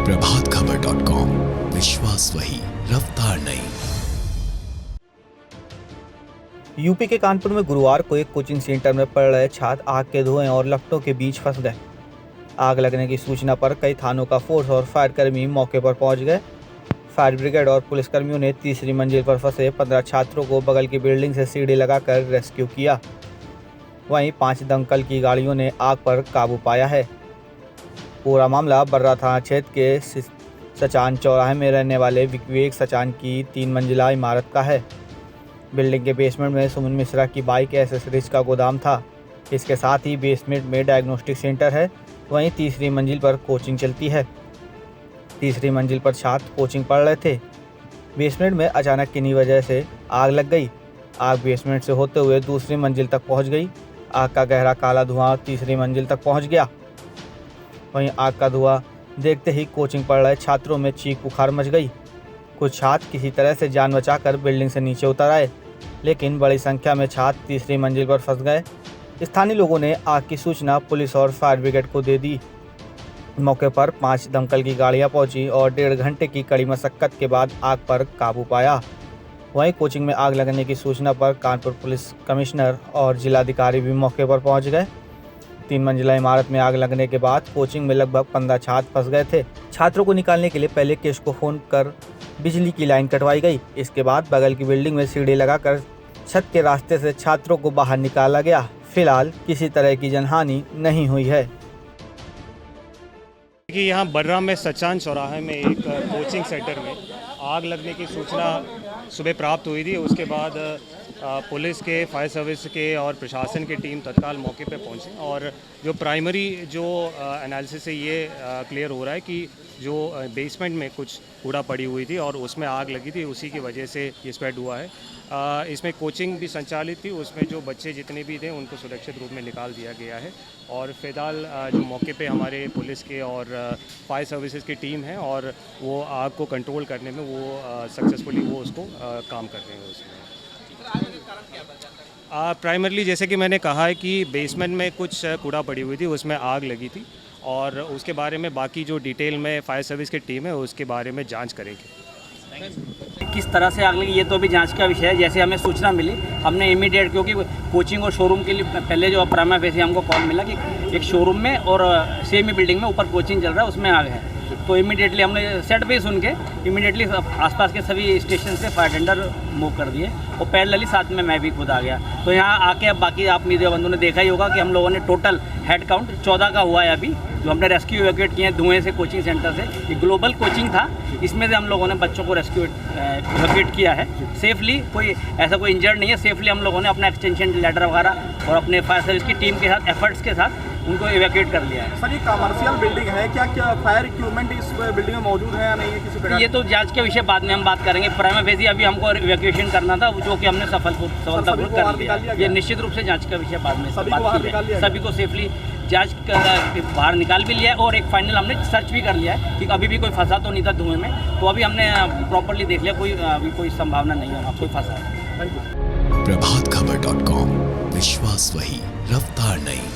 प्रभातखबर.com, विश्वास वही, रफ्तार नहीं। यूपी के कानपुर में गुरुवार को एक कोचिंग सेंटर में पढ़ रहे छात्र आग के धुएं और लपटों के बीच फंस गए। आग लगने की सूचना पर कई थानों का फोर्स और फायर कर्मी मौके पर पहुंच गए। फायर ब्रिगेड और पुलिसकर्मियों ने तीसरी मंजिल पर फंसे 15 छात्रों को बगल की बिल्डिंग से सीढ़ी लगाकर रेस्क्यू किया। वहीं 5 दमकल की गाड़ियों ने आग पर काबू पाया है। पूरा मामला बर्रा थाना क्षेत्र के सचान चौराहे में रहने वाले विवेक सचान की 3 मंजिला इमारत का है। बिल्डिंग के बेसमेंट में सुमन मिश्रा की बाइक एसेसरीज का गोदाम था। इसके साथ ही बेसमेंट में डायग्नोस्टिक सेंटर है। वहीं तीसरी मंजिल पर कोचिंग चलती है। तीसरी मंजिल पर छात्र कोचिंग पढ़ रहे थे। बेसमेंट में अचानक किन्हीं वजह से आग लग गई। आग बेसमेंट से होते हुए दूसरी मंजिल तक पहुंच गई। आग का गहरा काला धुआं तीसरी मंजिल तक पहुंच गया। वहीं आग का धुआं देखते ही कोचिंग पढ़ रहे छात्रों में चीख पुकार मच गई। कुछ छात्र किसी तरह से जान बचाकर बिल्डिंग से नीचे उतर आए, लेकिन बड़ी संख्या में छात्र तीसरी मंजिल पर फंस गए। स्थानीय लोगों ने आग की सूचना पुलिस और फायर ब्रिगेड को दे दी। मौके पर 5 दमकल की गाड़ियां पहुंची और 1.5 घंटे की कड़ी मशक्कत के बाद आग पर काबू पाया। वहीं कोचिंग में आग लगने की सूचना पर कानपुर पुलिस कमिश्नर और जिलाधिकारी भी मौके पर पहुंच गए। 3 मंजिला इमारत में आग लगने के बाद कोचिंग में लगभग 15 छात्र फंस गए थे। छात्रों को निकालने के लिए पहले केश को फोन कर बिजली की लाइन कटवाई गई। इसके बाद बगल की बिल्डिंग में सीढ़ी लगाकर छत के रास्ते से छात्रों को बाहर निकाला गया। फिलहाल किसी तरह की जनहानि नहीं हुई है। कि यहाँ बर्रा में सचान चौराहे में एक कोचिंग सेंटर में आग लगने की सूचना सुबह प्राप्त हुई थी। उसके बाद पुलिस के, फायर सर्विस के और प्रशासन की टीम तत्काल मौके पर पहुंचे और जो प्राइमरी जो एनालिसिस से ये क्लियर हो रहा है कि जो बेसमेंट में कुछ कूड़ा पड़ी हुई थी और उसमें आग लगी थी, उसी की वजह से ये स्प्रेड हुआ है। इसमें कोचिंग भी संचालित थी, उसमें जो बच्चे जितने भी थे उनको सुरक्षित रूप में निकाल दिया गया है और फिलहाल जो मौके पे हमारे पुलिस के और फायर सर्विसेज की टीम है और वो आग को कंट्रोल करने में वो सक्सेसफुली वो उसको काम कर रहे हैं। उसमें प्राइमरली जैसे कि मैंने कहा है कि बेसमेंट में कुछ कूड़ा पड़ी हुई थी, उसमें आग लगी थी और उसके बारे में बाकी जो डिटेल में फायर सर्विस की टीम है उसके बारे में जांच करेंगे। किस तरह से आग लगी ये तो अभी जांच का विषय है। जैसे हमें सूचना मिली हमने इमीडिएट, क्योंकि कोचिंग और शोरूम के लिए पहले जो प्राइमा फेसी हमको कॉल मिला कि एक शोरूम में और सेम ही बिल्डिंग में ऊपर कोचिंग चल रहा है, उसमें आग है। तो इमीडिएटली हमने सेट पे सुन के इमीडिएटली आसपास के सभी स्टेशन से फायर टेंडर मूव कर दिए और पैरेलली साथ में मैं भी खुद आ गया। तो यहाँ आके अब बाकी आप मीडिया बंधुओं ने देखा ही होगा कि हम लोगों ने टोटल हेड काउंट 14 का हुआ है अभी, जो हमने रेस्क्यू इवैक्यूएट किए हैं धुएं से कोचिंग सेंटर से। ये ग्लोबल कोचिंग था, इसमें से हम लोगों ने बच्चों को रेस्क्यू इवैक्यूएट किया है सेफली। कोई ऐसा कोई इंजर्ड नहीं है। सेफली हम लोगों ने अपना एक्सटेंशन लेटर वगैरह और अपने फायर सर्विस की टीम के साथ एफर्ट्स के साथ उनको इवैक्यूएट कर लिया है। सर, ये कमर्शियल बिल्डिंग है, क्या फायर इक्विपमेंट इस बिल्डिंग में मौजूद है या नहीं है किसी प्रकार? ये तो जांच के विषय बाद में हम बात करेंगे। प्राइमा फेसी अभी हमको इवैक्यूएशन करना था, जो कि हमने सफलतापूर्वक कर लिया। ये निश्चित रूप से जांच का विषय बाद में सभी को सेफली जांच बाहर निकाल भी लिया है और एक फाइनल हमने सर्च भी कर लिया है कि अभी भी कोई फंसा तो नहीं था धुएं में। तो अभी हमने प्रॉपर्ली देख लिया, अभी कोई संभावना नहीं है कोई फंसा है। प्रभातखबर.com, विश्वास वही, रफ्तार नहीं।